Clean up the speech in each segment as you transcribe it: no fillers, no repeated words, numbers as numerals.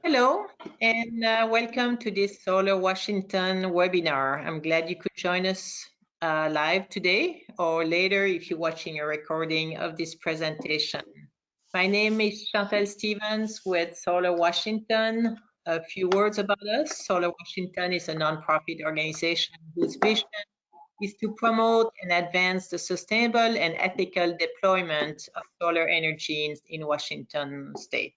Hello, and welcome to this Solar Washington webinar. I'm glad you could join us live today or later if you're watching a recording of this presentation. My name is Chantal Stevens with Solar Washington. A few words about us. Solar Washington is a nonprofit organization whose vision is to promote and advance the sustainable and ethical deployment of solar energy in Washington state.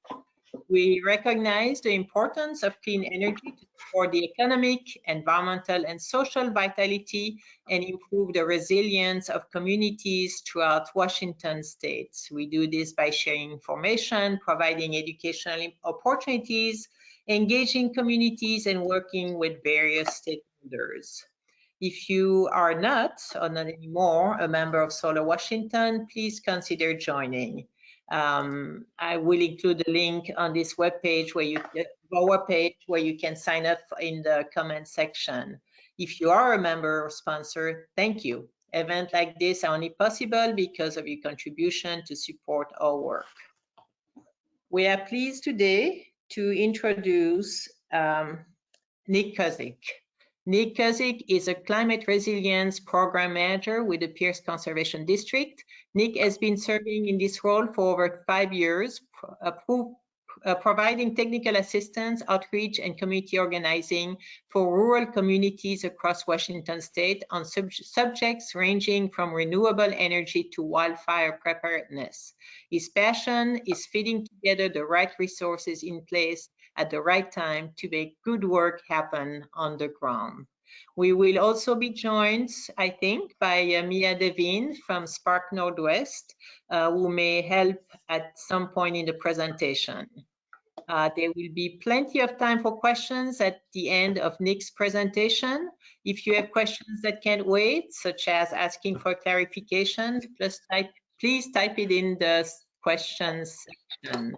We recognize the importance of clean energy to support the economic, environmental, and social vitality and improve the resilience of communities throughout Washington state. We do this by sharing information, providing educational opportunities, engaging communities, and working with various stakeholders. If you are not, or not anymore, a member of Solar Washington, please consider joining. I will include the link on this webpage where you can sign up in the comment section. If you are a member or sponsor, thank you. Events like this are only possible because of your contribution to support our work. We are pleased today to introduce Nick Kozik. Nick Kozik is a climate resilience program manager with the Pierce Conservation District. Nick has been serving in this role for over 5 years, providing technical assistance, outreach, and community organizing for rural communities across Washington state on subjects ranging from renewable energy to wildfire preparedness. His passion is fitting together the right resources in place at the right time to make good work happen on the ground. We will also be joined, I think, by Mia Devine from Spark Northwest, who may help at some point in the presentation. There will be plenty of time for questions at the end of Nick's presentation. If you have questions that can't wait, such as asking for clarification, please type it in the questions section.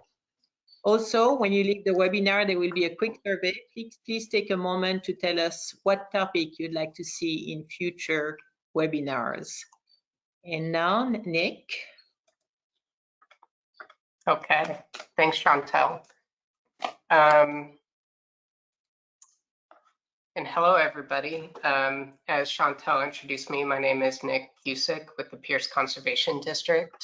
Also, when you leave the webinar, there will be a quick survey. Please take a moment to tell us what topic you'd like to see in future webinars. And now, Nick. Okay, thanks, Chantal. And hello, everybody. As Chantal introduced me, my name is Nick Cusick with the Pierce Conservation District.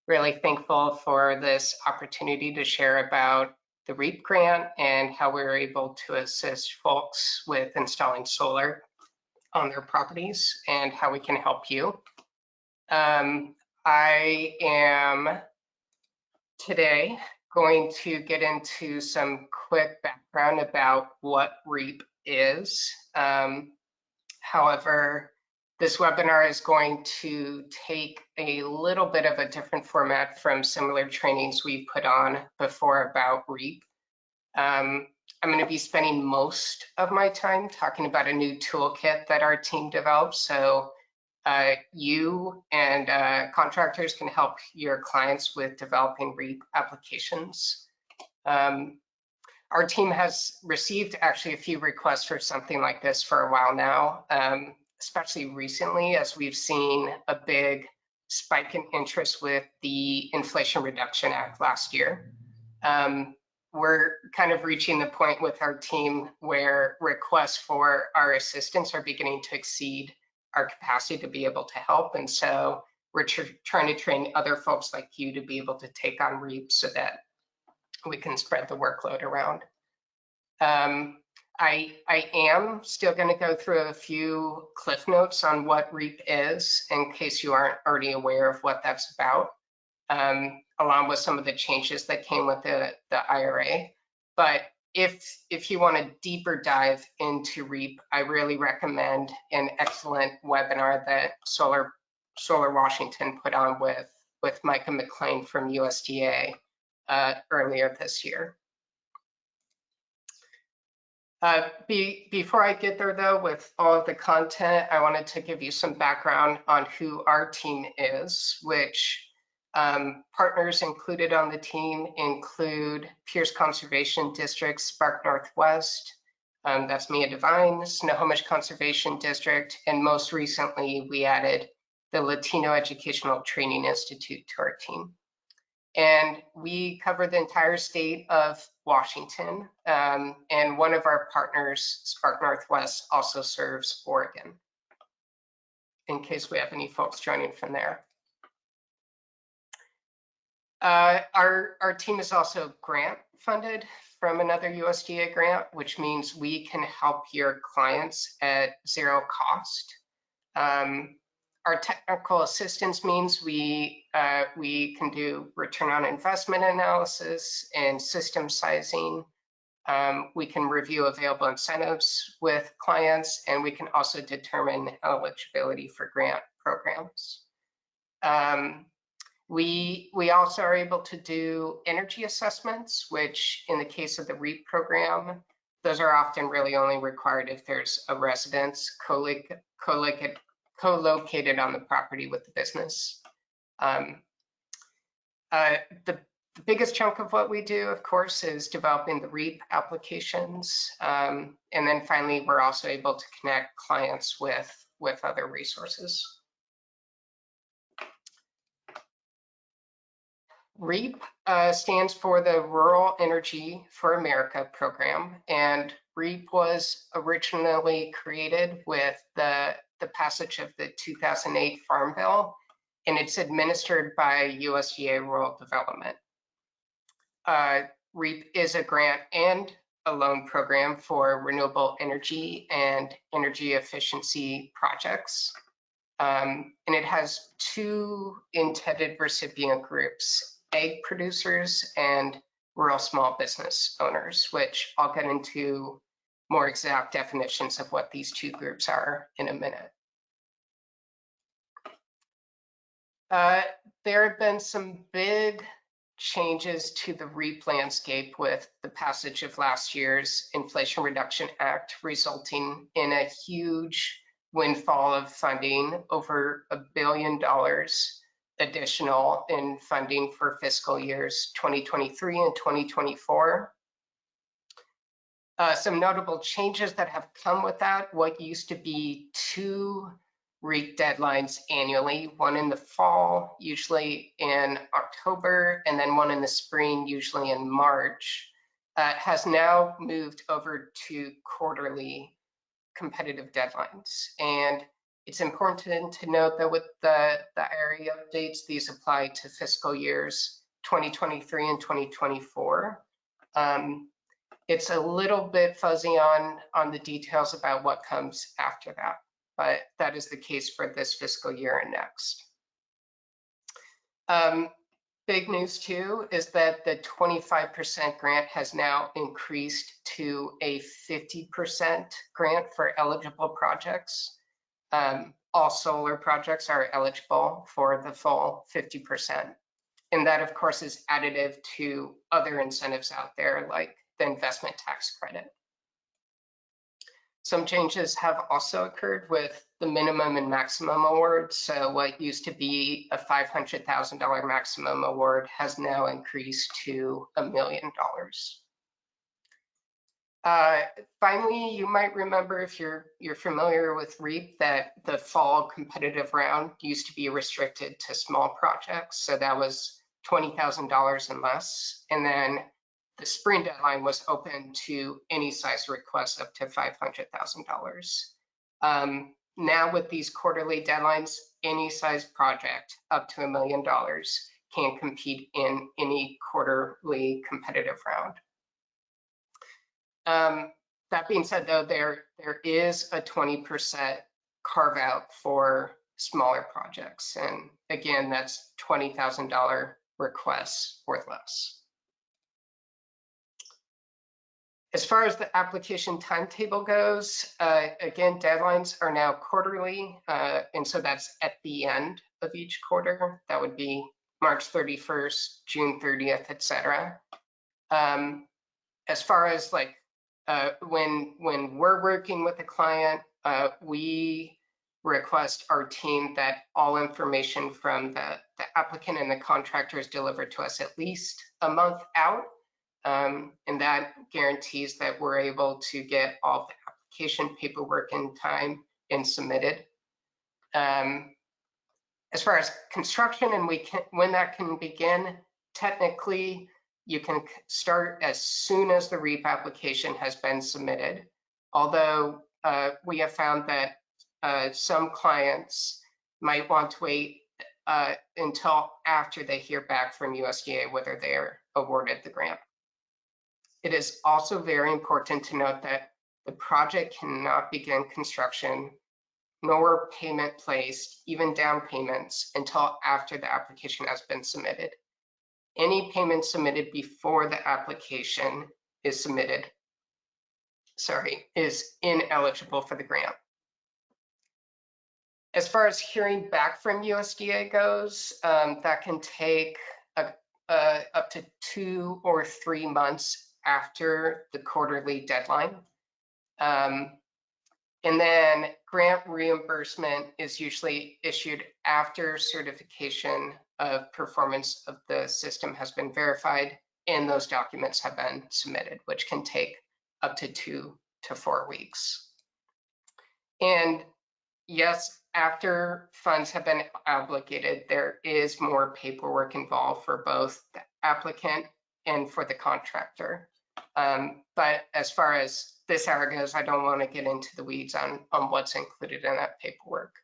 Really thankful for this opportunity to share about the REAP grant and how we were able to assist folks with installing solar on their properties and how we can help you. I am today going to get into some quick background about what REAP is. However, this webinar is going to take a little bit of a different format from similar trainings we put on before about REAP. I'm going to be spending most of my time talking about a new toolkit that our team developed. So you and contractors can help your clients with developing REAP applications. Our team has received actually a few requests for something like this for a while now, especially recently as we've seen a big spike in interest with the Inflation Reduction Act last year. We're kind of reaching the point with our team where requests for our assistance are beginning to exceed our capacity to be able to help. And so we're trying to train other folks like you to be able to take on REAP so that we can spread the workload around. I am still going to go through a few cliff notes on what REAP is in case you aren't already aware of what that's about, along with some of the changes that came with the IRA. But if you want a deeper dive into REAP, I really recommend an excellent webinar that Solar Washington put on with Micah McLean from USDA earlier this year. Before I get there though, with all of the content, I wanted to give you some background on who our team is, which partners included on the team include Pierce Conservation District, Spark Northwest, that's Mia Devine, Snohomish Conservation District, and most recently we added the Latino Educational Training Institute to our team. And we cover the entire state of Washington. And one of our partners, Spark Northwest, also serves Oregon, in case we have any folks joining from there. Our team is also grant funded from another USDA grant, which means we can help your clients at zero cost. Our technical assistance means we can do return on investment analysis and system sizing. We can review available incentives with clients, and we can also determine eligibility for grant programs. We also are able to do energy assessments, which in the case of the REAP program, those are often really only required if there's a residence co-located on the property with the business. The biggest chunk of what we do, of course, is developing the REAP applications. And then finally, we're also able to connect clients with other resources. REAP stands for the Rural Energy for America program, and REAP was originally created with the passage of the 2008 Farm Bill, and it's administered by USDA Rural Development. REAP is a grant and a loan program for renewable energy and energy efficiency projects. And it has two intended recipient groups: egg producers and rural small business owners, which I'll get into more exact definitions of what these two groups are in a minute. There have been some big changes to the REAP landscape with the passage of last year's Inflation Reduction Act, resulting in a huge windfall of funding, over $1 billion additional in funding for fiscal years 2023 and 2024. Some notable changes that have come with that: what used to be 2 REAP deadlines annually, one in the fall, usually in October, and then one in the spring, usually in March, has now moved over to quarterly competitive deadlines. And it's important to note that with the area updates, these apply to fiscal years 2023 and 2024. It's a little bit fuzzy on the details about what comes after that, but that is the case for this fiscal year and next. Big news too is that the 25% grant has now increased to a 50% grant for eligible projects. All solar projects are eligible for the full 50%. And that, of course, is additive to other incentives out there, like the investment tax credit. Some changes have also occurred with the minimum and maximum awards. So what used to be a $500,000 maximum award has now increased to $1 million. Finally, you might remember, if you're familiar with REAP, that the fall competitive round used to be restricted to small projects. So that was $20,000 and less. And then the spring deadline was open to any size request up to $500,000. Now with these quarterly deadlines, any size project up to $1 million can compete in any quarterly competitive round. That being said, though, there is a 20% carve out for smaller projects. And again, that's $20,000 requests or less. As far as the application timetable goes, again, deadlines are now quarterly, and so that's at the end of each quarter. That would be March 31st, June 30th, etc. As far as like when we're working with a client, we request our team that all information from the applicant and the contractor is delivered to us at least a month out. And that guarantees that we're able to get all the application paperwork in time and submitted. As far as construction and when that can begin, technically, you can start as soon as the REAP application has been submitted, although we have found that some clients might want to wait until after they hear back from USDA whether they're awarded the grant. It is also very important to note that the project cannot begin construction nor payment placed, even down payments, until after the application has been submitted. Any payment submitted before the application is submitted, is ineligible for the grant. As far as hearing back from USDA goes, that can take up to 2 or 3 months after the quarterly deadline. And then grant reimbursement is usually issued after certification of performance of the system has been verified and those documents have been submitted, which can take up to 2 to 4 weeks. And yes, after funds have been obligated, there is more paperwork involved for both the applicant and for the contractor. But as far as this hour goes, I don't want to get into the weeds on what's included in that paperwork.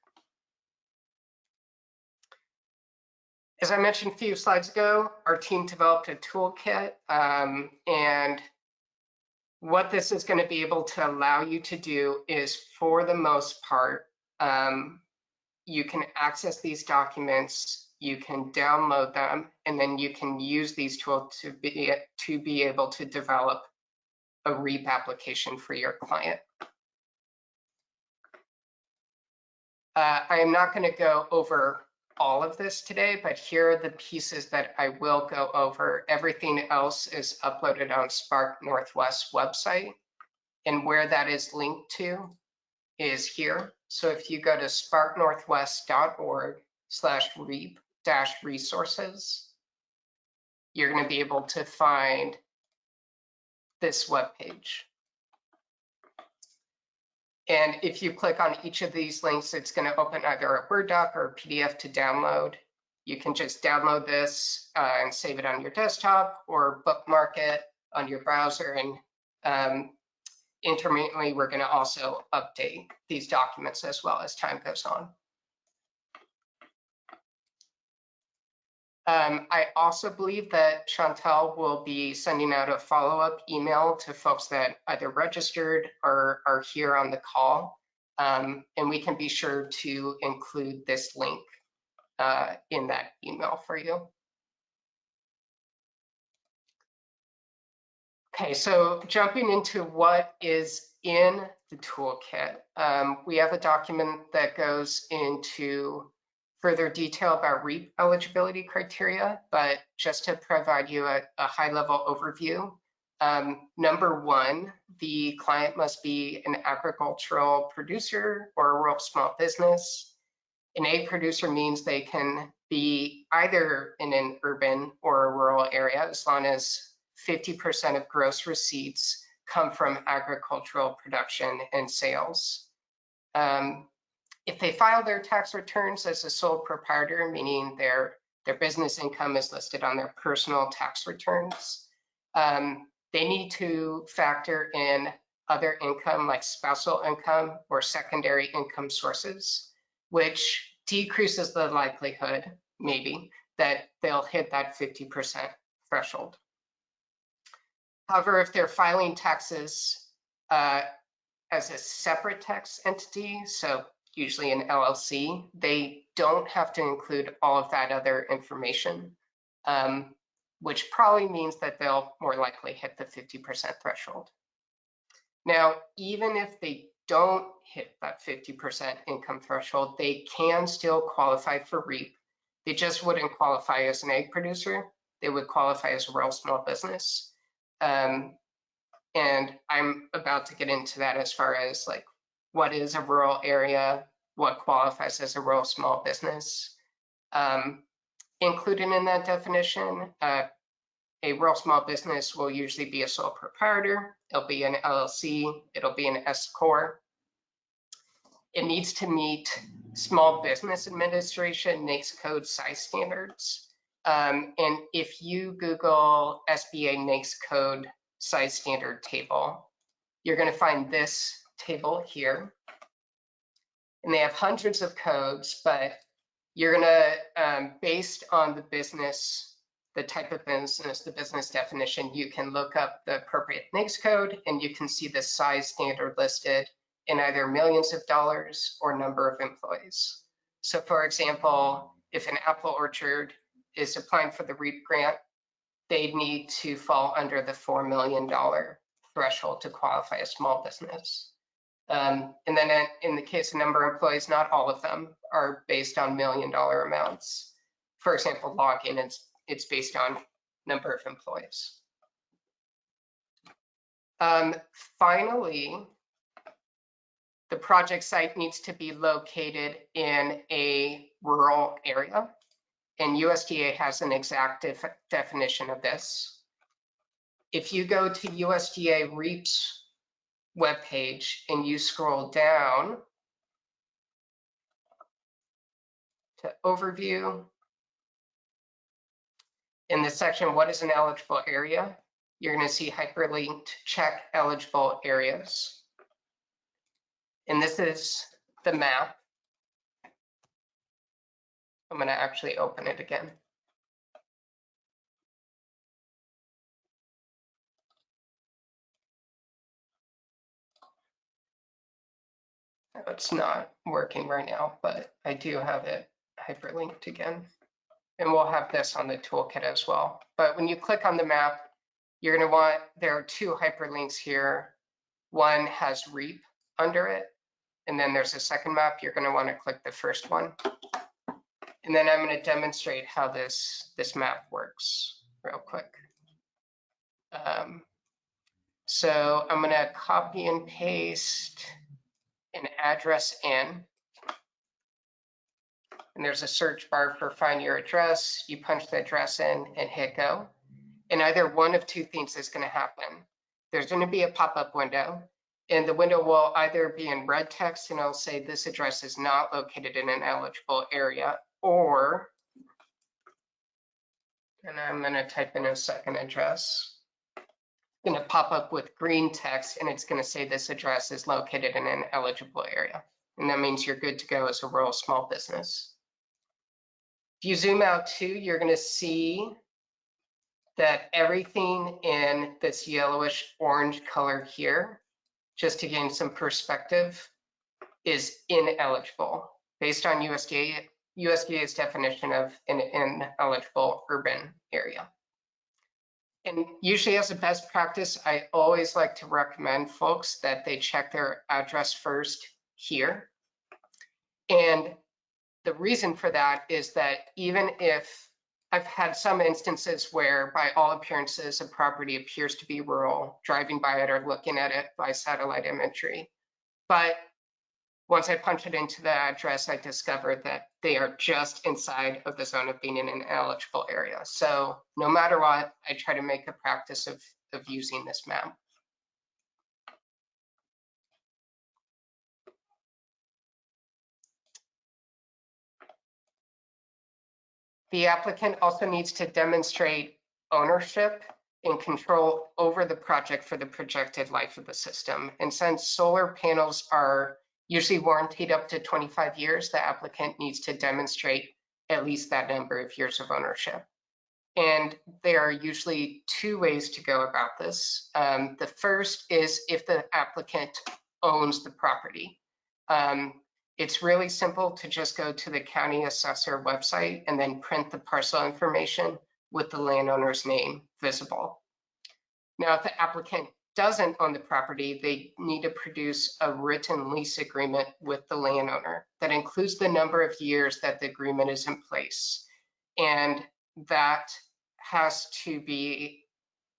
As I mentioned a few slides ago, our team developed a toolkit, and what this is going to be able to allow you to do is, for the most part, you can access these documents, you can download them, and then you can use these tools to be able to develop a REAP application for your client. I am not going to go over all of this today, but here are the pieces that I will go over. Everything else is uploaded on Spark Northwest website, and where that is linked to is here. So if you go to sparknorthwest.org/REAP-resources, you're going to be able to find this webpage. And if you click on each of these links, it's going to open either a Word doc or a PDF to download. You can just download this and save it on your desktop or bookmark it on your browser. And intermittently, we're going to also update these documents as well as time goes on. I also believe that Chantal will be sending out a follow-up email to folks that either registered or are here on the call, and we can be sure to include this link in that email for you. Okay, so jumping into what is in the toolkit, we have a document that goes into further detail about REAP eligibility criteria, but just to provide you a high-level overview, number 1, the client must be an agricultural producer or a rural small business. An ag producer means they can be either in an urban or a rural area as long as 50% of gross receipts come from agricultural production and sales. If they file their tax returns as a sole proprietor, meaning their business income is listed on their personal tax returns, they need to factor in other income like spousal income or secondary income sources, which decreases the likelihood, maybe, that they'll hit that 50% threshold. However, if they're filing taxes as a separate tax entity, so usually an LLC, they don't have to include all of that other information, which probably means that they'll more likely hit the 50% threshold. Now, even if they don't hit that 50% income threshold, they can still qualify for REAP. They just wouldn't qualify as an ag producer. They would qualify as a rural small business. And I'm about to get into that as far as like, what is a rural area, what qualifies as a rural small business. Included in that definition, a rural small business will usually be a sole proprietor, it'll be an LLC, it'll be an S Corp. It needs to meet Small Business Administration NAICS code size standards. And if you Google SBA NAICS code size standard table, you're going to find this table here. And they have hundreds of codes, but you're going to, based on the business, the type of business, the business definition, you can look up the appropriate NAICS code and you can see the size standard listed in either millions of dollars or number of employees. So for example, if an apple orchard is applying for the REAP grant, they need to fall under the $4 million threshold to qualify as small business. And then in the case of number of employees, not all of them are based on $1 million amounts. For example, logging, it's based on number of employees. Finally, the project site needs to be located in a rural area, and USDA has an exact definition of this. If you go to USDA REAP's webpage and you scroll down to overview, in the section, what is an eligible area? You're going to see hyperlinked check eligible areas. And this is the map. I'm going to actually open it again. It's not working right now, but I do have it hyperlinked again. And we'll have this on the toolkit as well. But when you click on the map, you're going to want, there are two hyperlinks here. One has REAP under it, and then there's a second map. You're going to want to click the first one. And then I'm going to demonstrate how this map works real quick. So I'm going to copy and paste an address in. And there's a search bar for find your address. You punch the address in and hit go. And either one of two things is going to happen. There's going to be a pop-up window, and the window will either be in red text and it'll say this address is not located in an eligible area, or, and I'm going to type in a second address, it's going to pop up with green text and it's going to say this address is located in an eligible area. And that means you're good to go as a rural small business. If you zoom out too, you're going to see that everything in this yellowish orange color here, just to gain some perspective, is ineligible based on USDA's definition of an ineligible urban area. And usually as a best practice, I always like to recommend folks that they check their address first here. And the reason for that is that even if I've had some instances where by all appearances, a property appears to be rural, driving by it or looking at it by satellite imagery. But once I punch it into the address, I discovered that they are just inside of the zone of being in an eligible area. So no matter what, I try to make a practice of using this map. The applicant also needs to demonstrate ownership and control over the project for the projected life of the system. And since solar panels are usually warranted up to 25 years, the applicant needs to demonstrate at least that number of years of ownership. And there are usually two ways to go about this. The first is if the applicant owns the property. It's really simple to just go to the county assessor website and then print the parcel information with the landowner's name visible. Now, if the applicant doesn't own the property, they need to produce a written lease agreement with the landowner that includes the number of years that the agreement is in place. And that has to be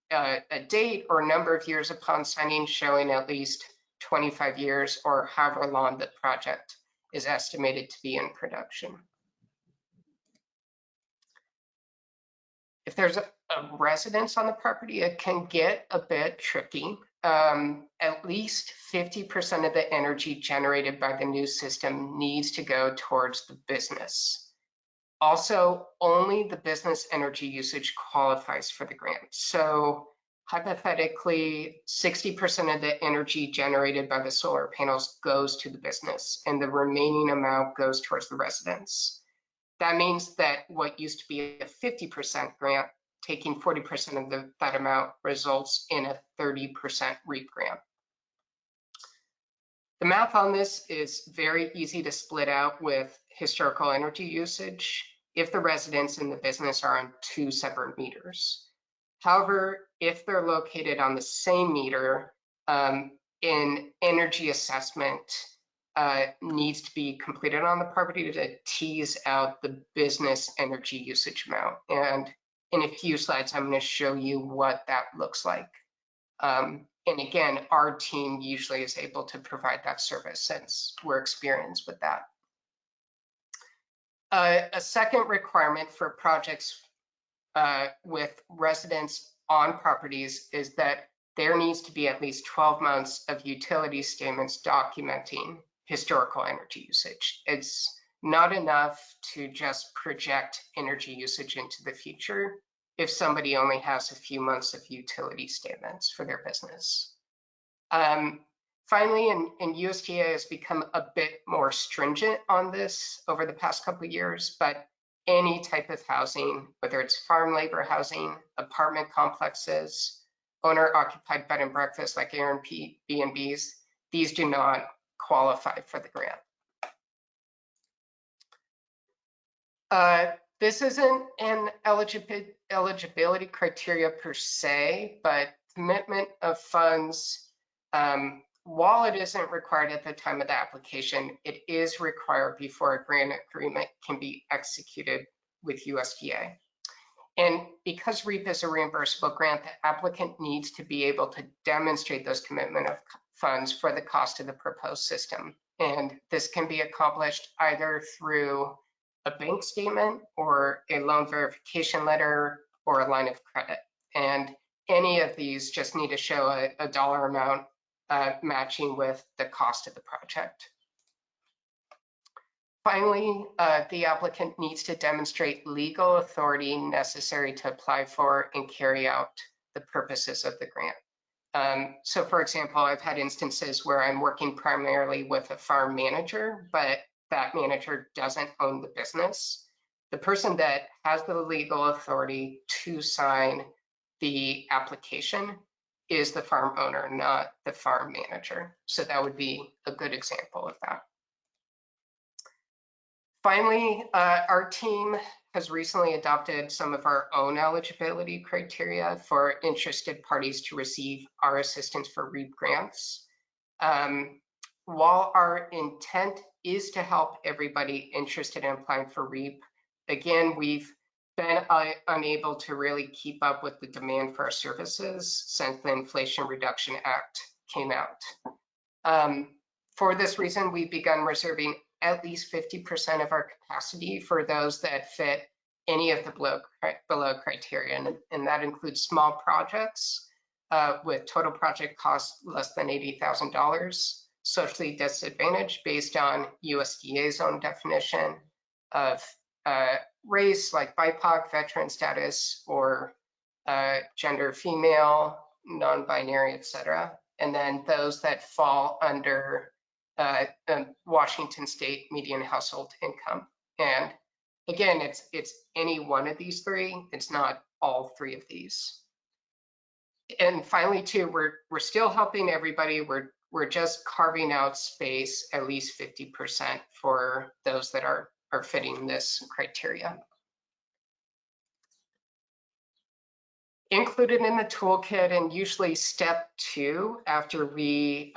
a date or number of years upon signing showing at least 25 years or however long the project is estimated to be in production. If there's a residence on the property, it can get a bit tricky. At least 50% of the energy generated by the new system needs to go towards the business. Also, only the business energy usage qualifies for the grant. So hypothetically, 60% of the energy generated by the solar panels goes to the business, and the remaining amount goes towards the residents. That means that what used to be a 50% grant, taking 40% of that amount, results in a 30% REAP grant. The math on this is very easy to split out with historical energy usage if the residents and the business are on 2 separate meters. However, if they're located on the same meter, an energy assessment needs to be completed on the property to tease out the business energy usage amount. And in a few slides, I'm going to show you what that looks like. And again, our team usually is able to provide that service since we're experienced with that. A second requirement for projects with residents on properties is that there needs to be at least 12 months of utility statements documenting historical energy usage. It's not enough to just project energy usage into the future if somebody only has a few months of utility statements for their business. Finally, and USDA has become a bit more stringent on this over the past couple of years, but any type of housing, whether it's farm labor housing, apartment complexes, owner-occupied bed and breakfast like Airbnbs, these do not qualify for the grant. This isn't an eligibility criteria per se, but commitment of funds, while it isn't required at the time of the application, it is required before a grant agreement can be executed with USDA. And because REAP is a reimbursable grant, the applicant needs to be able to demonstrate those commitment of funds for the cost of the proposed system. And this can be accomplished either through a bank statement or a loan verification letter or a line of credit. And any of these just need to show a dollar amount matching with the cost of the project. Finally, the applicant needs to demonstrate legal authority necessary to apply for and carry out the purposes of the grant. So for example, I've had instances where I'm working primarily with a farm manager, but that manager doesn't own the business. The person that has the legal authority to sign the application is the farm owner, not the farm manager. So that would be a good example of that. Finally, our team has recently adopted some of our own eligibility criteria for interested parties to receive our assistance for REAP grants. While our intent is to help everybody interested in applying for REAP, again, we've been unable to really keep up with the demand for our services since the Inflation Reduction Act came out. For this reason, we've begun reserving at least 50% of our capacity for those that fit any of the below criteria, and that includes small projects with total project cost less than $80,000, socially disadvantaged based on USDA's own definition of race, like BIPOC, veteran status, or gender female, non-binary, etc. And then those that fall under Washington state median household income. And again, it's any one of these three. It's not all three of these. And finally, too, we're still helping everybody. We're just carving out space, at least 50% for those that are fitting this criteria. Included in the toolkit, and usually step 2 after we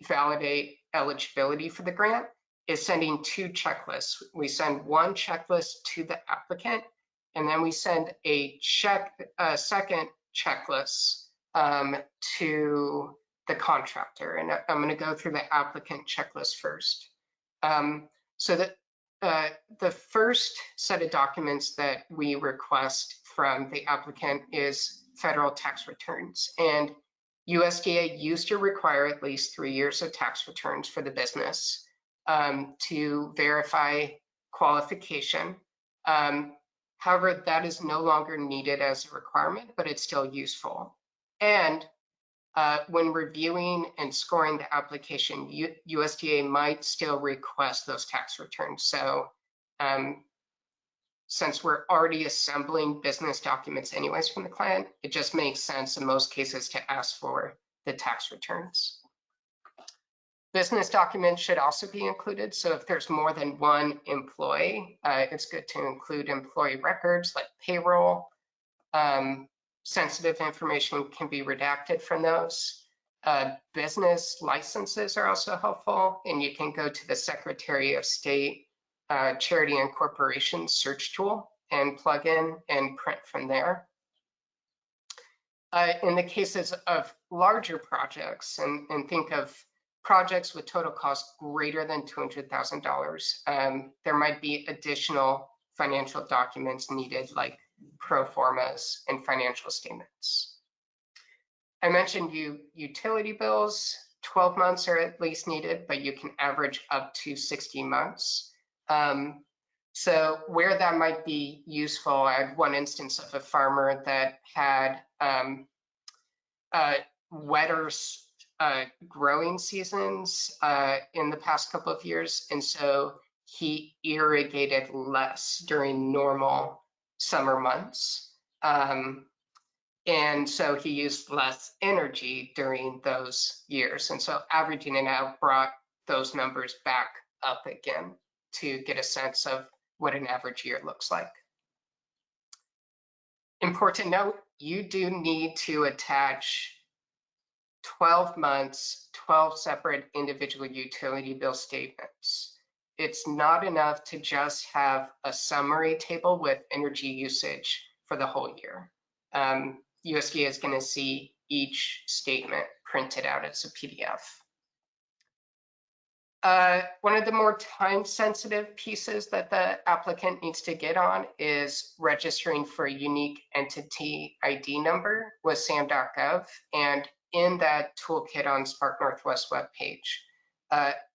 validate eligibility for the grant, is sending 2 checklists. We send one checklist to the applicant, and then we send a second checklist to the contractor. And I'm going to go through the applicant checklist first. So that the first set of documents that we request from the applicant is federal tax returns. And USDA used to require at least 3 years of tax returns for the business to verify qualification. However, that is no longer needed as a requirement, but it's still useful. And when reviewing and scoring the application, USDA might still request those tax returns. So since we're already assembling business documents anyways from the client, it just makes sense in most cases to ask for the tax returns. Business documents should also be included. So if there's more than one employee, it's good to include employee records like payroll. Sensitive information can be redacted from those. Business licenses are also helpful, and you can go to the Secretary of State Charity and Corporation search tool and plug in and print from there. In the cases of larger projects, and think of projects with total cost greater than $200,000, there might be additional financial documents needed, like pro formas and financial statements. I mentioned utility bills. 12 months are at least needed, but you can average up to 60 months. So where that might be useful, I had one instance of a farmer that had wetter growing seasons in the past couple of years, and so he irrigated less during normal summer months. And so he used less energy during those years. And so averaging it out brought those numbers back up again to get a sense of what an average year looks like. Important note, you do need to attach 12 months, 12 separate individual utility bill statements. It's not enough to just have a summary table with energy usage for the whole year. USDA is going to see each statement printed out as a PDF. One of the more time-sensitive pieces that the applicant needs to get on is registering for a unique entity ID number with SAM.gov, and in that toolkit on Spark Northwest webpage.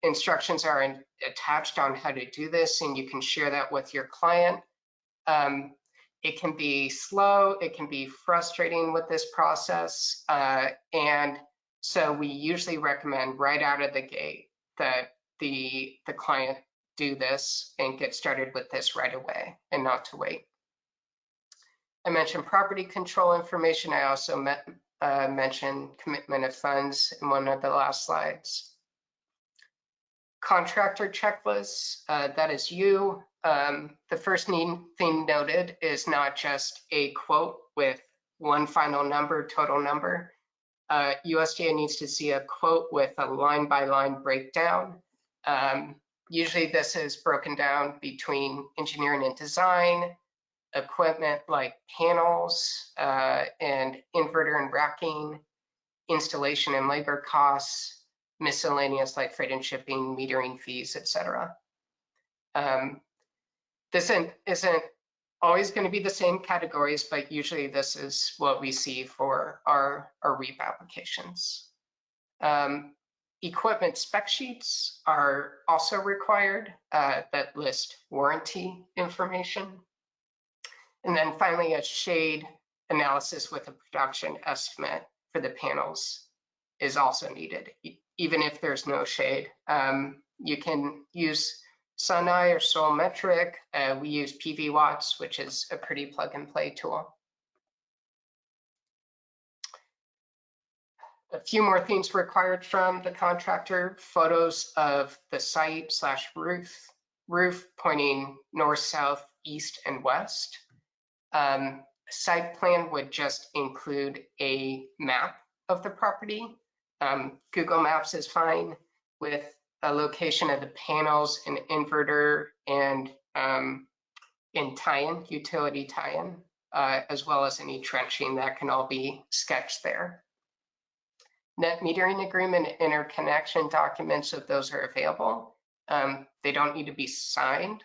Instructions are attached on how to do this, and you can share that with your client. It can be slow, it can be frustrating with this process, and so we usually recommend right out of the gate that the client do this and get started with this right away and not to wait. I mentioned property control information. I also mentioned commitment of funds in one of the last slides. Contractor checklists, that is you. The first thing noted is not just a quote with one final number, total number. USDA needs to see a quote with a line-by-line breakdown. Usually this is broken down between engineering and design, equipment like panels and inverter and racking, installation and labor costs, miscellaneous like freight and shipping, metering fees, etc. This isn't always going to be the same categories, but usually this is what we see for our REAP applications. Equipment spec sheets are also required that list warranty information. And then finally, a shade analysis with a production estimate for the panels is also needed, even if there's no shade. You can use Suneye or Solmetric. We use PV Watts, which is a pretty plug and play tool. A few more things required from the contractor: photos of the site / roof pointing north, south, east, and west. Site plan would just include a map of the property. Google Maps is fine, with a location of the panels, an inverter, and in tie-in, utility tie-in, as well as any trenching. That can all be sketched there. Net metering agreement, interconnection documents, if those are available. They don't need to be signed.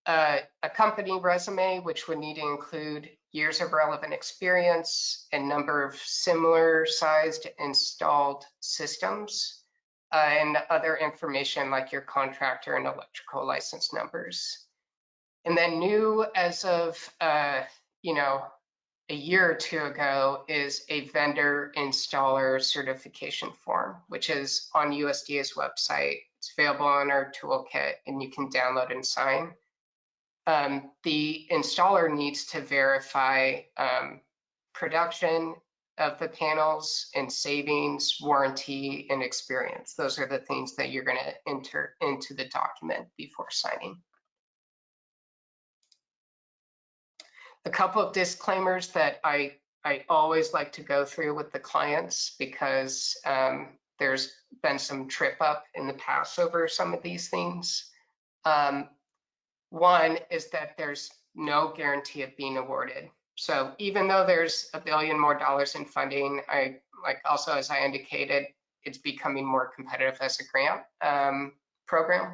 A company resume, which would need to include years of relevant experience and number of similar sized installed systems. and other information like your contractor and electrical license numbers. And then new as of, you know, a year or two ago is a vendor installer certification form, which is on USDA's website. It's available on our toolkit and you can download and sign. The installer needs to verify production of the panels and savings, warranty, and experience. Those are the things that you're going to enter into the document before signing. A couple of disclaimers that I always like to go through with the clients because there's been some trip up in the past over some of these things. One is that there's no guarantee of being awarded. So even though there's $1 billion more in funding, also as I indicated, it's becoming more competitive as a grant program.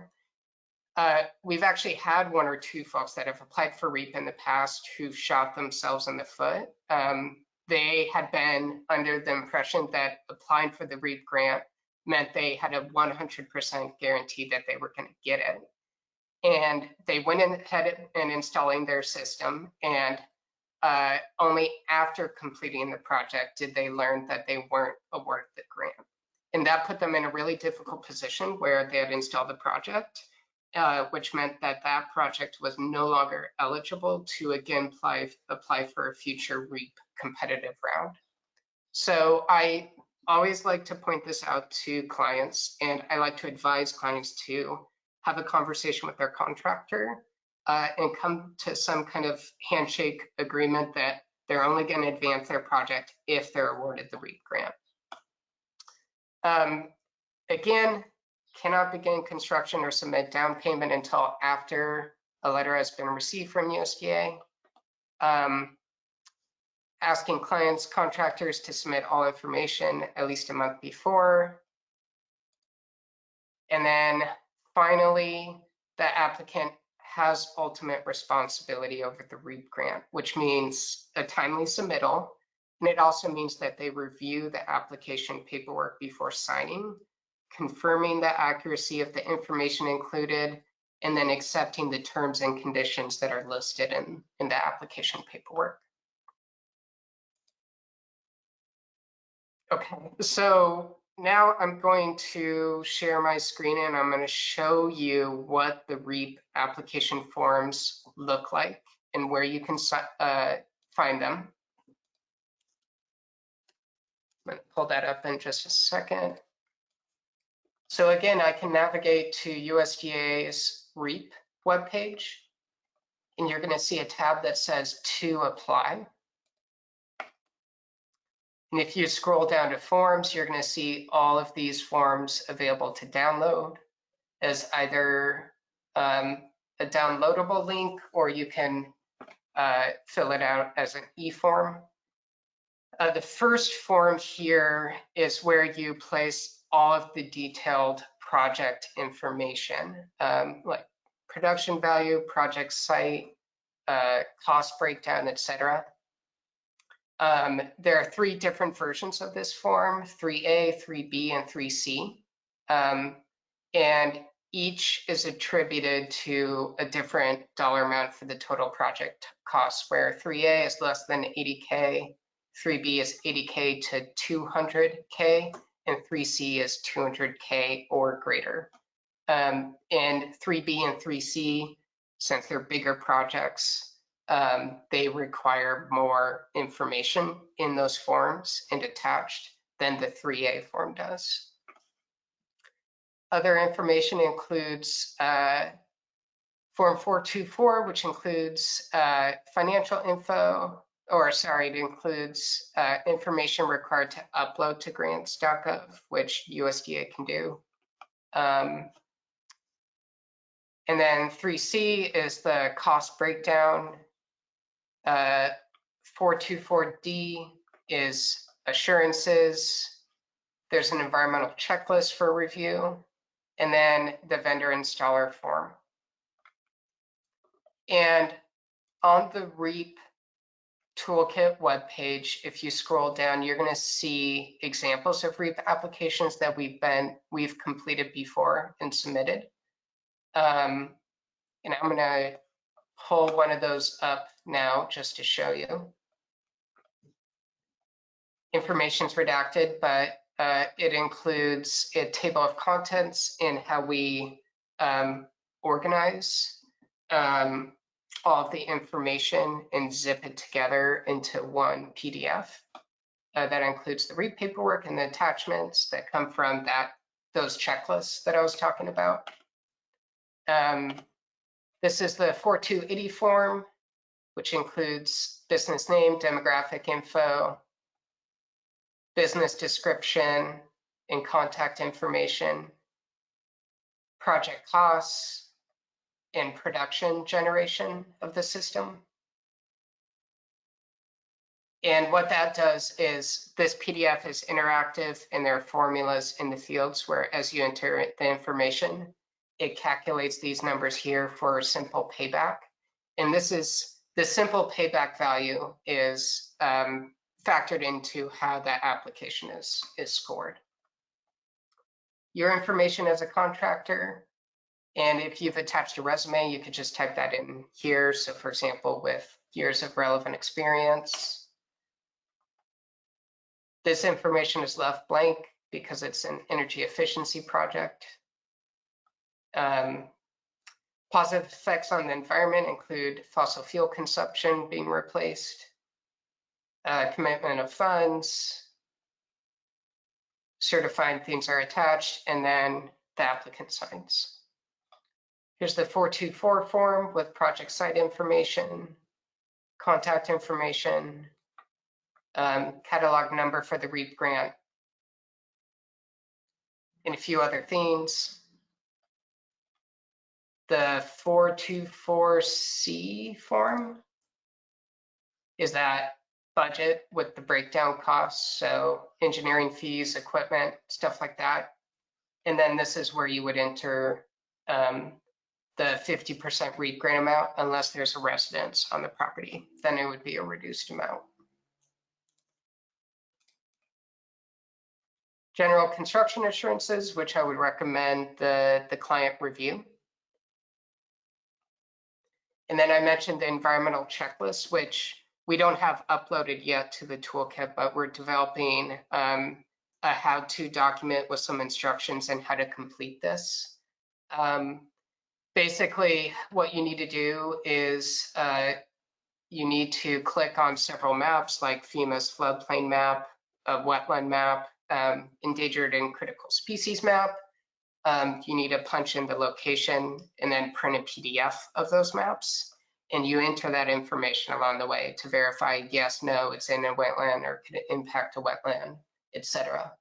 We've actually had one or two folks that have applied for REAP in the past who've shot themselves in the foot. They had been under the impression that applying for the REAP grant meant they had a 100% guarantee that they were going to get it. And they went ahead and installing their system, and only after completing the project did they learn that they weren't awarded the grant. And that put them in a really difficult position where they had installed the project, which meant that that project was no longer eligible to again apply for a future REAP competitive round. So I always like to point this out to clients, and I like to advise clients to have a conversation with their contractor and come to some kind of handshake agreement that they're only going to advance their project if they're awarded the REAP grant. Again, cannot begin construction or submit down payment until after a letter has been received from USDA. Asking clients, contractors to submit all information at least a month before. And then finally, the applicant has ultimate responsibility over the REAP grant, which means a timely submittal. And it also means that they review the application paperwork before signing, confirming the accuracy of the information included, and then accepting the terms and conditions that are listed in the application paperwork. Okay, so now I'm going to share my screen and I'm going to show you what the REAP application forms look like and where you can find them. I'm going to pull that up in just a second. So again, I can navigate to USDA's REAP webpage, and you're going to see a tab that says to apply. And if you scroll down to forms, you're going to see all of these forms available to download as either a downloadable link, or you can fill it out as an e-form. The first form here is where you place all of the detailed project information, like production value, project site, cost breakdown, etc. There are 3 different versions of this form, 3A, 3B, and 3C. And each is attributed to a different dollar amount for the total project cost, where 3A is less than 80K, 3B is 80K to 200K, and 3C is 200K or greater. And 3B and 3C, since they're bigger projects, they require more information in those forms and attached than the 3A form does. Other information includes Form 424, which includes financial info, it includes information required to upload to grants.gov, which USDA can do. And then 3C is the cost breakdown. 424D is assurances. There's an environmental checklist for review, and then the vendor installer form. And on the REAP toolkit webpage, if you scroll down, you're going to see examples of REAP applications that we've completed before and submitted. And I'm going to pull one of those up now just to show you. Information's redacted, but it includes a table of contents in how we organize all of the information and zip it together into one PDF. That includes the REAP paperwork and the attachments that come from those checklists that I was talking about. This is the 4280 form, which includes business name, demographic info, business description, and contact information, project costs, and production generation of the system. And what that does is this PDF is interactive, and there are formulas in the fields where as you enter the information, it calculates these numbers here for simple payback. And this is the simple payback value is factored into how that application is scored. Your information as a contractor, and if you've attached a resume, you could just type that in here. So for example, with years of relevant experience. This information is left blank because it's an energy efficiency project. Positive effects on the environment include fossil fuel consumption being replaced, commitment of funds, certifying things are attached, and then the applicant signs. Here's the 424 form with project site information, contact information, catalog number for the REAP grant, and a few other things. The 424C form is that budget with the breakdown costs, so engineering fees, equipment, stuff like that. And then this is where you would enter the 50% REAP grant amount unless there's a residence on the property. Then it would be a reduced amount. General construction assurances, which I would recommend the client review. And then I mentioned the environmental checklist, which we don't have uploaded yet to the toolkit, but we're developing a how-to document with some instructions on how to complete this. Basically, what you need to do is you need to click on several maps like FEMA's floodplain map, a wetland map, endangered and critical species map. You need to punch in the location and then print a PDF of those maps. And you enter that information along the way to verify, yes, no, it's in a wetland or could it impact a wetland, etc.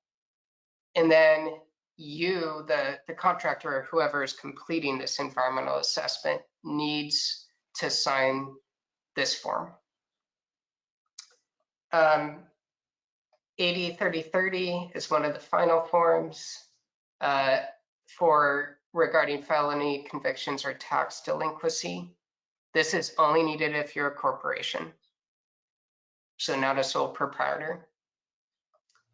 And then you, the contractor or whoever is completing this environmental assessment needs to sign this form. 80-30-30 is one of the final forms regarding felony convictions or tax delinquency. This is only needed if you're a corporation, so not a sole proprietor.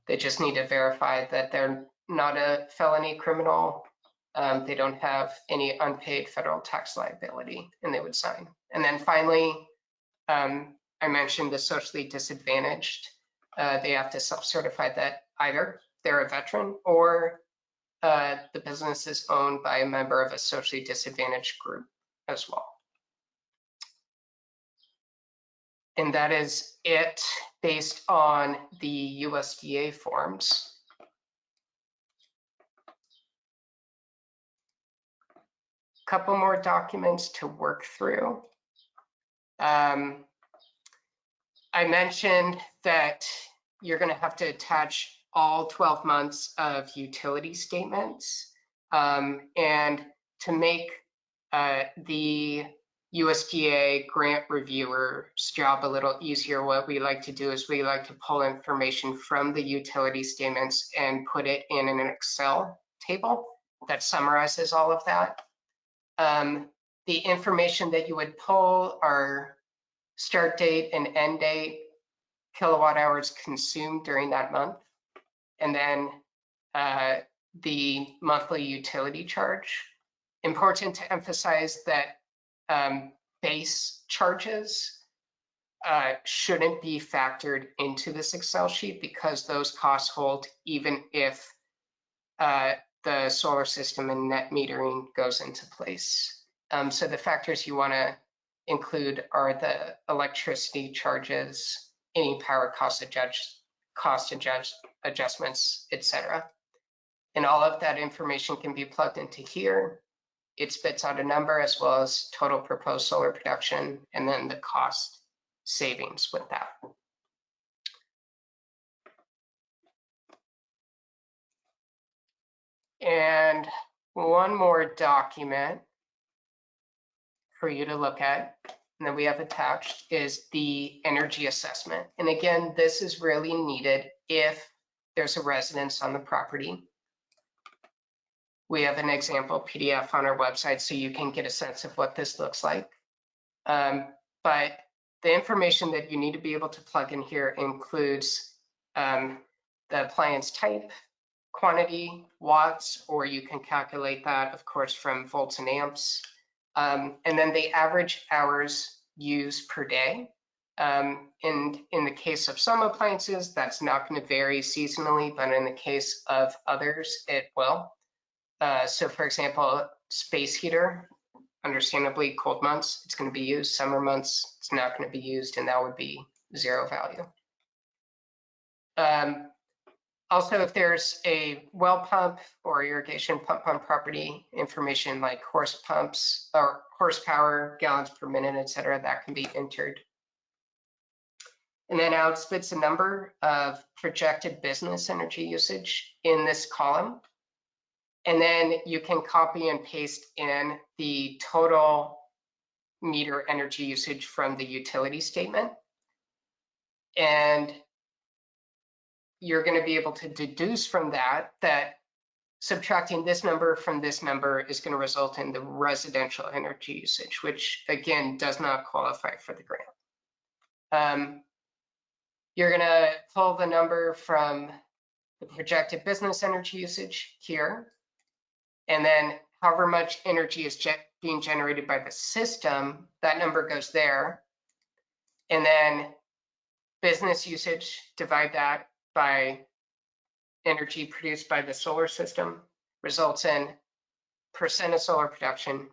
They just need to verify that they're not a felony criminal, they don't have any unpaid federal tax liability, and they would sign. And then finally, I mentioned the socially disadvantaged. They have to self-certify that either they're a veteran or the business is owned by a member of a socially disadvantaged group as well. And that is it based on the USDA forms. Couple more documents to work through. I mentioned that you're going to have to attach all 12 months of utility statements. And to make the USDA grant reviewer's job a little easier, what we like to do is we like to pull information from the utility statements and put it in an Excel table that summarizes all of that. The information that you would pull are start date and end date, kilowatt hours consumed during that month, and then the monthly utility charge. Important to emphasize that base charges shouldn't be factored into this Excel sheet because those costs hold even if the solar system and net metering goes into place. So the factors you want to include are the electricity charges, any power cost adjustments, etc. And all of that information can be plugged into here. It spits out a number as well as total proposed solar production and then the cost savings with that. And one more document for you to look at, and that we have attached, is the energy assessment. And again, this is really needed if there's a residence on the property. We have an example PDF on our website so you can get a sense of what this looks like. But the information that you need to be able to plug in here includes the appliance type, quantity, watts, or you can calculate that, of course, from volts and amps. And then the average hours used per day. And in the case of some appliances, that's not going to vary seasonally, but in the case of others, it will. So for example, space heater, understandably cold months, it's going to be used. Summer months, it's not going to be used, and that would be zero value. Also, if there's a well pump or irrigation pump on property, information like horse pumps or horsepower, gallons per minute, etc., that can be entered. And then out spits a number of projected business energy usage in this column. And then you can copy and paste in the total meter energy usage from the utility statement. And you're going to be able to deduce from that that subtracting this number from this number is going to result in the residential energy usage, which again does not qualify for the grant. You're going to pull the number from the projected business energy usage here, and then however much energy is being generated by the system, that number goes there. And then business usage, divide that by energy produced by the solar system, results in percent of solar production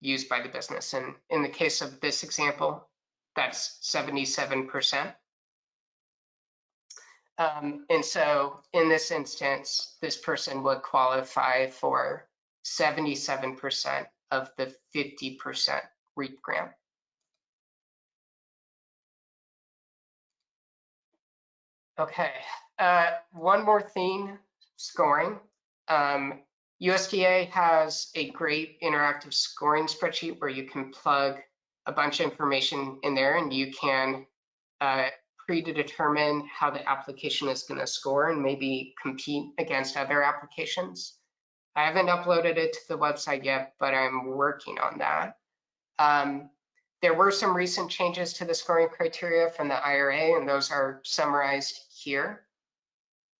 used by the business. And in the case of this example, that's 77%. And so in this instance, this person would qualify for 77% of the 50% REAP grant. Okay, one more thing, scoring. USDA has a great interactive scoring spreadsheet where you can plug a bunch of information in there and you can predetermine how the application is going to score and maybe compete against other applications. I haven't uploaded it to the website yet, but I'm working on that. There were some recent changes to the scoring criteria from the IRA, and those are summarized here.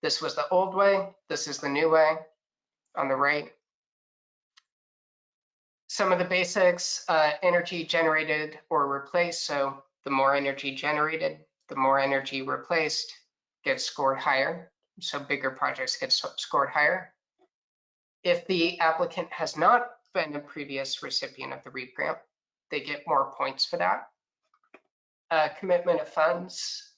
This was the old way. This is the new way on the right. Some of the basics, energy generated or replaced. So the more energy generated, the more energy replaced gets scored higher. So bigger projects get scored higher. If the applicant has not been a previous recipient of the REAP grant, they get more points for that. Commitment of funds.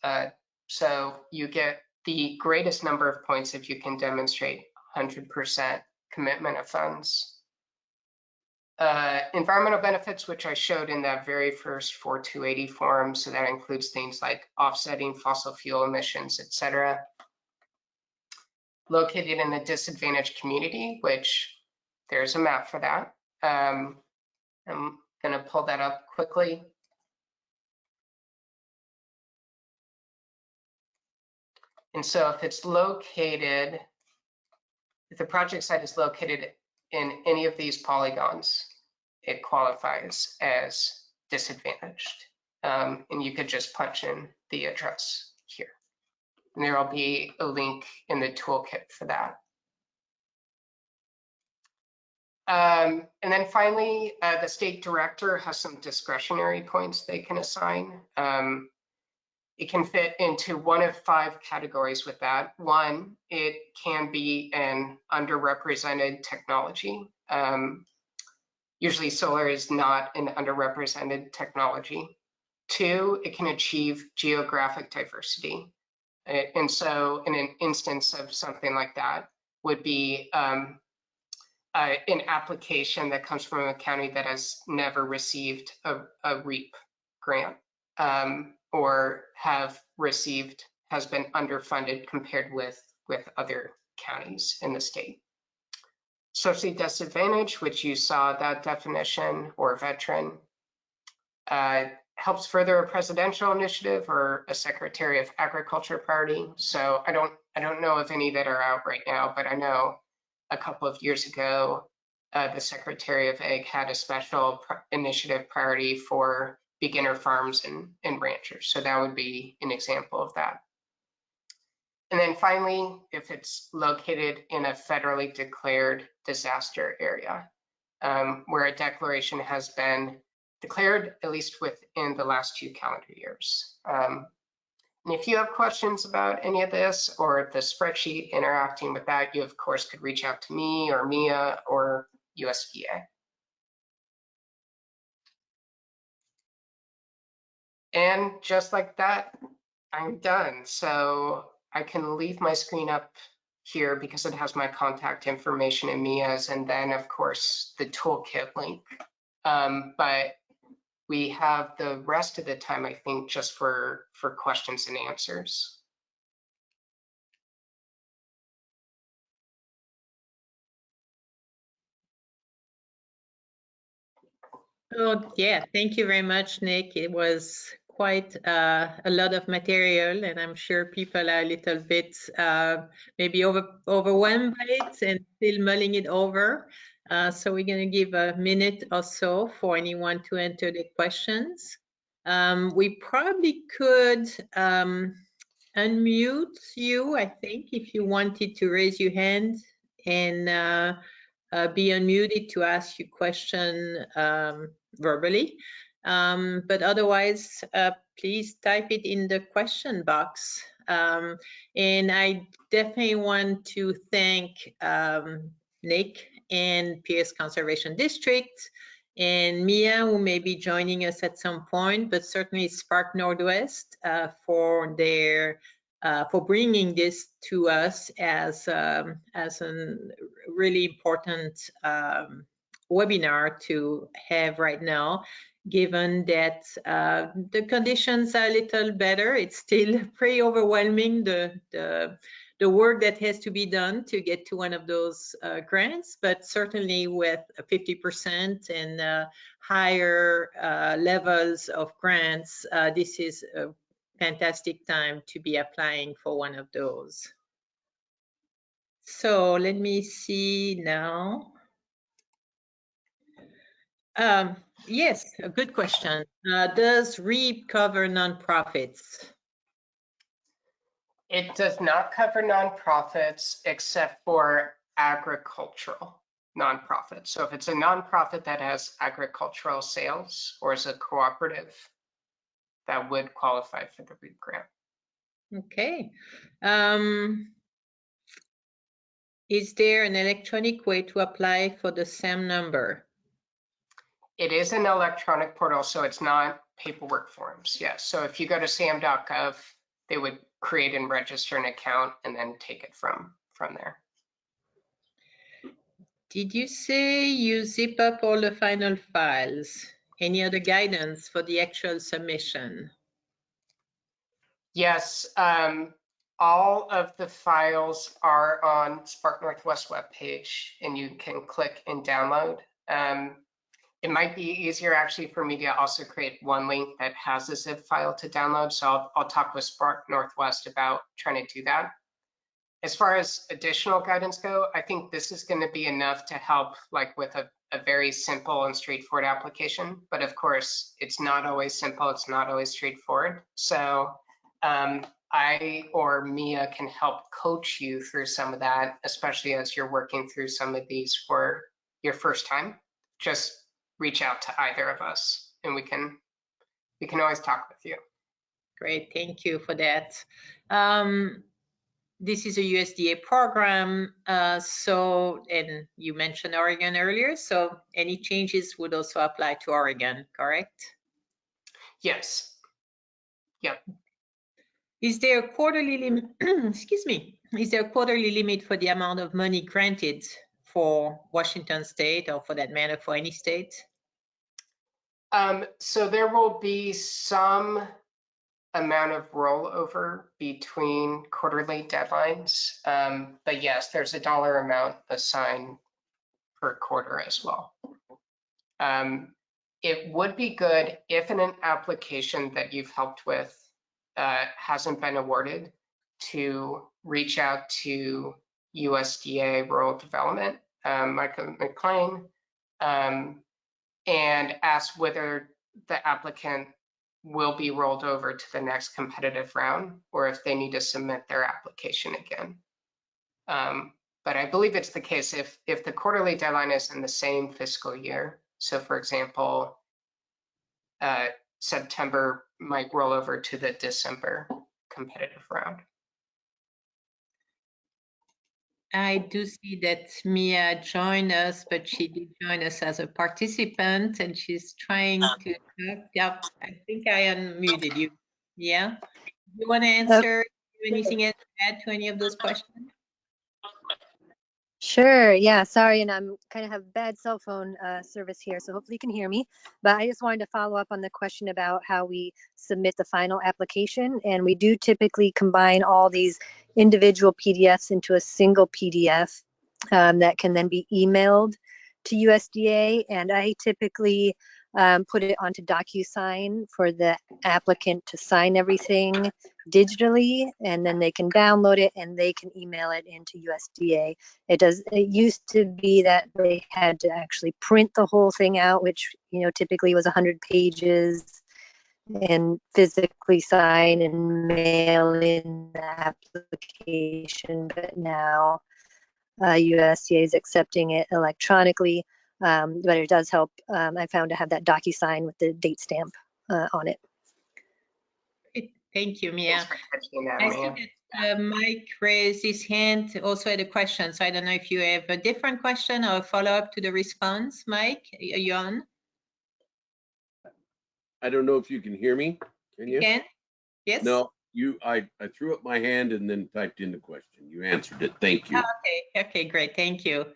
So you get the greatest number of points if you can demonstrate 100% commitment of funds. Environmental benefits, which I showed in that very first 4280 form. So that includes things like offsetting fossil fuel emissions, etc. Located in a disadvantaged community, which there's a map for that. I'm going to pull that up quickly. And so if it's located, if the project site is located in any of these polygons, it qualifies as disadvantaged. and you could just punch in the address here. And there will be a link in the toolkit for that. And then finally, the state director has some discretionary points they can assign. It can fit into one of 5 categories with that. One, it can be an underrepresented technology. Usually solar is not an underrepresented technology. 2, it can achieve geographic diversity. And so in an instance of something like that would be an application that comes from a county that has never received a REAP grant, or has been underfunded compared with other counties in the state. Socially disadvantaged, which you saw that definition, or veteran, helps further a presidential initiative or a Secretary of Agriculture priority. So I don't know of any that are out right now, but I know a couple of years ago, the Secretary of Ag had a special initiative priority for beginner farms and ranchers. So that would be an example of that. And then finally, if it's located in a federally declared disaster area, where a declaration has been declared, at least within the last 2 calendar years. And if you have questions about any of this or the spreadsheet interacting with that, you of course could reach out to me or Mia or USDA. And just like that, I'm done. So I can leave my screen up here because it has my contact information and Mia's, and then of course the toolkit link. But we have the rest of the time, I think, just for questions and answers. Oh, yeah, thank you very much, Nick. It was quite a lot of material, and I'm sure people are a little bit maybe overwhelmed by it and still mulling it over. So we're going to give a minute or so for anyone to enter the questions. We probably could unmute you, I think, if you wanted to raise your hand and be unmuted to ask your question verbally. But otherwise, please type it in the question box. And I definitely want to thank Nick and Pierce Conservation District and Mia, who may be joining us at some point, but certainly Spark Northwest for their for bringing this to us as a really important webinar to have right now, given that the conditions are a little better. It's still pretty overwhelming, the work that has to be done to get to one of those grants, but certainly with 50% and higher levels of grants, this is a fantastic time to be applying for one of those. So let me see now. Yes, a good question. Does REAP cover nonprofits? It does not cover nonprofits except for agricultural nonprofits. So if it's a nonprofit that has agricultural sales or is a cooperative, that would qualify for the REAP grant. Okay. Is there an electronic way to apply for the SAM number? It is an electronic portal, so it's not paperwork forms. Yes. So if you go to sam.gov, they would create and register an account and then take it from there. Did you say you zip up all the final files? Any other guidance for the actual submission? Yes, all of the files are on Spark Northwest webpage, and you can click and download. It might be easier actually for me to also create one link that has a zip file to download. So I'll talk with Spark Northwest about trying to do that. As far as additional guidance go, I think this is going to be enough to help, like with a very simple and straightforward application. But of course, it's not always simple. It's not always straightforward. So I or Mia can help coach you through some of that, especially as you're working through some of these for your first time. Just reach out to either of us, and we can always talk with you. Great, thank you for that. This is a USDA program, and you mentioned Oregon earlier, so any changes would also apply to Oregon, correct? Yes. Yep. Is there a quarterly limit? Excuse me. Is there a quarterly limit for the amount of money granted for Washington State, or for that matter, for any state? So there will be some amount of rollover between quarterly deadlines. But yes, there's a dollar amount assigned per quarter as well. It would be good if in an application that you've helped with hasn't been awarded, to reach out to USDA Rural Development, Michael McLean, and ask whether the applicant will be rolled over to the next competitive round, or if they need to submit their application again. But I believe it's the case if the quarterly deadline is in the same fiscal year. So for example, September might roll over to the December competitive round. I do see that Mia joined us, but she did join us as a participant, and she's trying to talk. Yep, I think I unmuted you. Yeah? Do you want to answer anything else to add to any of those questions? Sure. Yeah. Sorry, and I'm kind of have bad cell phone service here, so hopefully you can hear me. But I just wanted to follow up on the question about how we submit the final application, and we do typically combine all these individual PDFs into a single PDF that can then be emailed to USDA. And I typically put it onto DocuSign for the applicant to sign everything digitally, and then they can download it and they can email it into USDA. It used to be that they had to actually print the whole thing out, which typically was 100 pages, and physically sign and mail in the application. But now USDA is accepting it electronically, but it does help. I found to have that DocuSign with the date stamp on it. Thank you, Mia. Thanks for catching that, I Mia. see that Mike raised his hand, also had a question. So I don't know if you have a different question or a follow-up to the response. Mike, are you on? I don't know if you can hear me. Can you? Can? Yes? No, I threw up my hand and then typed in the question. You answered it. Thank you. Okay, great. Thank you.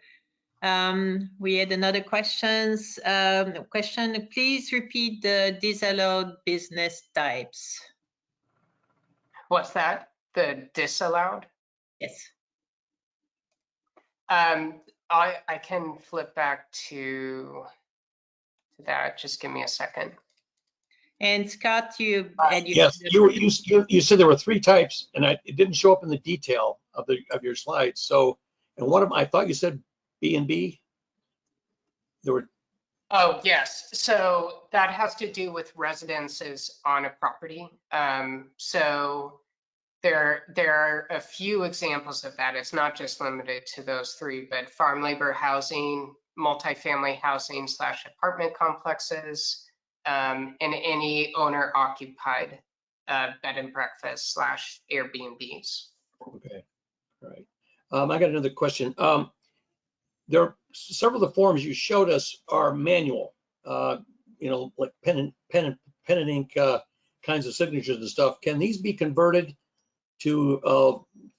We had another question. Please repeat the disallowed business types. What's that? The disallowed? Yes. I can flip back to that. Just give me a second. And Scott, you yes, you said there were 3 types, and it didn't show up in the detail of your slides. So, and one of them, I thought you said B&B. There were. Oh yes, so that has to do with residences on a property. So there are a few examples of that. It's not just limited to those 3, but farm labor housing, multifamily housing / apartment complexes, and any owner occupied bed and breakfast / Airbnbs. Okay, all right. I got another question. There are several of the forms you showed us are manual, like pen and ink kinds of signatures and stuff. Can these be converted to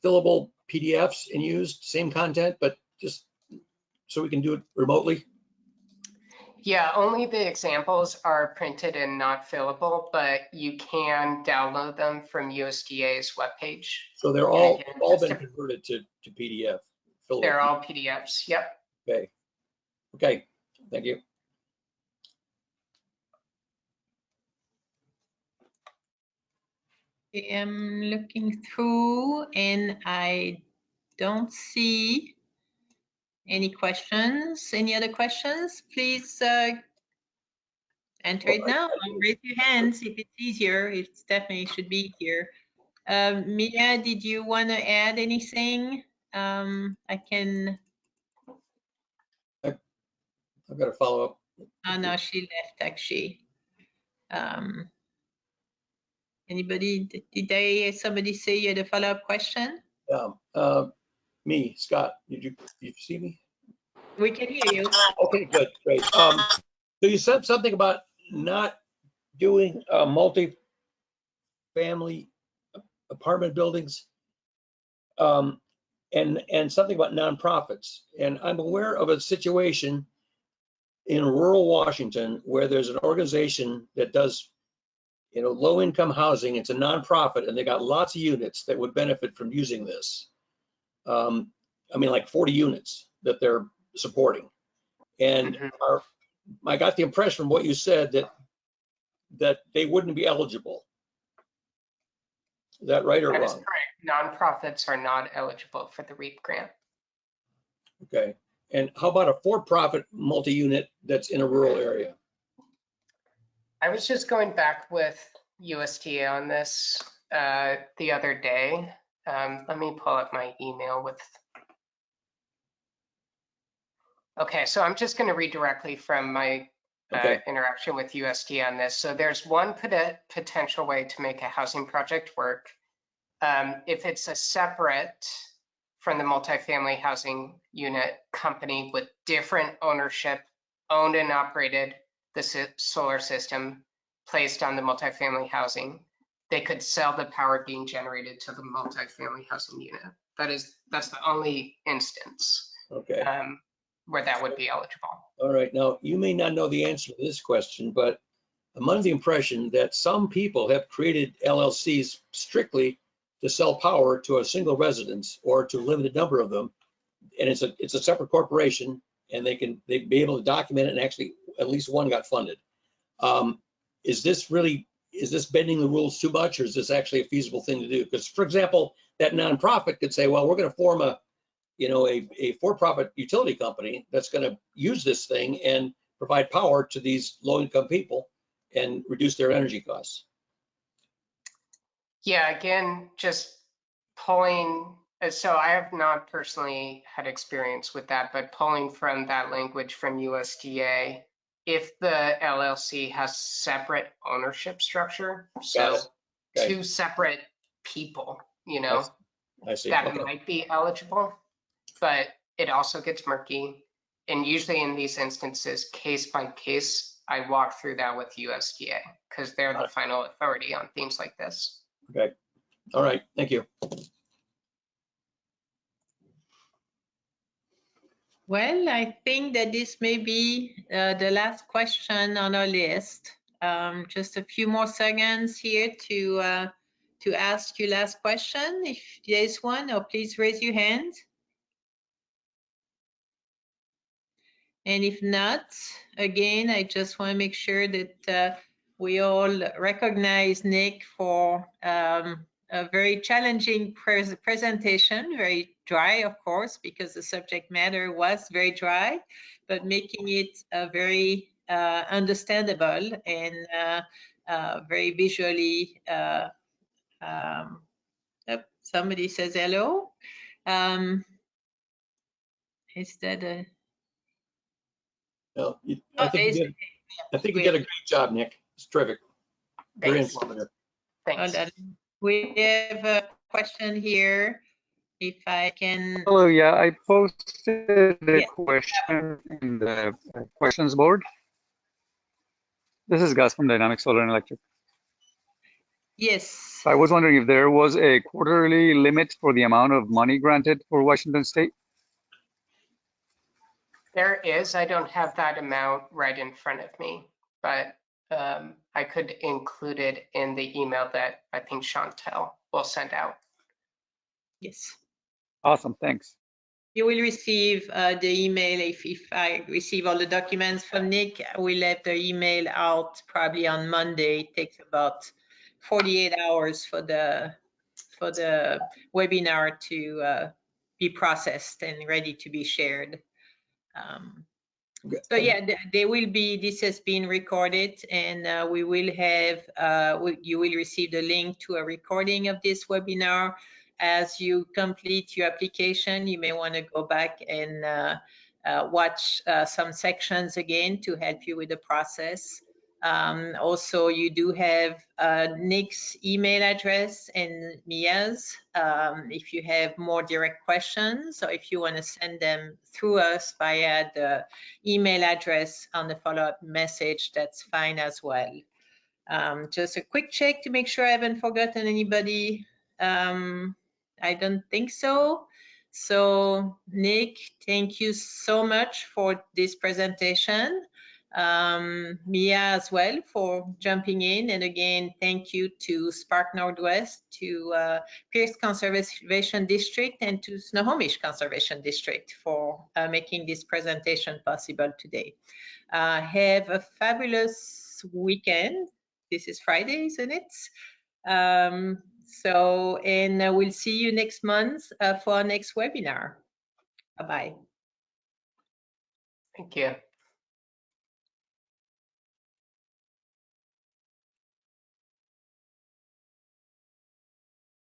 fillable PDFs and used, same content, but just so we can do it remotely? Yeah, only the examples are printed and not fillable, but you can download them from USDA's webpage. So they're all been converted to PDF. They're all PDFs. Yep. Okay. Thank you. I'm looking through, and I don't see any questions. Any other questions? Please enter it now. Raise your hands if it's easier. It definitely should be here. Mia, did you want to add anything? I can. I've got to follow up. Oh no, she left actually. Anybody? Did somebody say you had a follow-up question? Me, Scott, did you see me? We can hear you. Okay, good, great. So you said something about not doing multi-family apartment buildings, and something about nonprofits. And I'm aware of a situation in rural Washington where there's an organization that does, low-income housing. It's a nonprofit, and they got lots of units that would benefit from using this. I mean, like 40 units that they're supporting. And I got the impression from what you said that they wouldn't be eligible. Is that right or That is wrong? correct. Nonprofits are not eligible for the REAP grant. Okay. And how about a for-profit multi-unit that's in a rural area? I was just going back with USDA on this the other day. Let me pull up my email with. Okay, so I'm just going to read directly from my interaction with USDA on this. So there's one potential way to make a housing project work. If it's a separate from the multifamily housing unit company with different ownership, owned and operated the solar system placed on the multifamily housing, they could sell the power being generated to the multifamily housing unit. That's the only instance where that would be eligible. All right. Now, you may not know the answer to this question, but I'm under the impression that some people have created LLCs strictly to sell power to a single residence or to a limited number of them. And it's a separate corporation, and they'd be able to document it, and actually at least one got funded. Is this bending the rules too much, or is this actually a feasible thing to do? Because, for example, that nonprofit could say, well, we're going to form a for-profit utility company that's going to use this thing and provide power to these low-income people and reduce their energy costs. Yeah, again, just pulling. So I have not personally had experience with that, but pulling from that language from USDA, if the LLC has separate ownership structure, so two separate people, I see. that might be eligible, but it also gets murky. And usually in these instances, case by case, I walk through that with USDA because they're the final authority on things like this. Okay. All right. Thank you. Well, I think that this may be the last question on our list. Just a few more seconds here to ask you last question. If there's one, or please raise your hand. And if not, again, I just want to make sure that we all recognize Nick for a very challenging presentation, very dry, of course, because the subject matter was very dry, but making it very understandable and very visually. Somebody says hello. Is that a... No, I think you did a great job, Nick. It's terrific. Very informative. Thanks. We have a question here. If I can. Hello, yeah, I posted a question in the questions board. This is Gus from Dynamic Solar and Electric. Yes. I was wondering if there was a quarterly limit for the amount of money granted for Washington State. There is. I don't have that amount right in front of me, but I could include it in the email that I think Chantel will send out. Yes. Awesome, thanks. You will receive the email. If I receive all the documents from Nick, I will let the email out probably on Monday. It takes about 48 hours for the webinar be processed and ready to be shared. Okay. So yeah, they will be, this has been recorded, and we will have, you will receive the link to a recording of this webinar. As you complete your application, you may want to go back and watch some sections again to help you with the process. Also, you do have Nick's email address and Mia's if you have more direct questions, or if you want to send them through us via the email address on the follow-up message, that's fine as well. Just a quick check to make sure I haven't forgotten anybody. I don't think so. So Nick, thank you so much for this presentation. Mia as well for jumping in, and again thank you to Spark Northwest, to Pierce Conservation District, and to Snohomish Conservation District for making this presentation possible today. Have a fabulous weekend. This is Friday, isn't it? And we'll see you next month for our next webinar. Bye-bye. Thank you.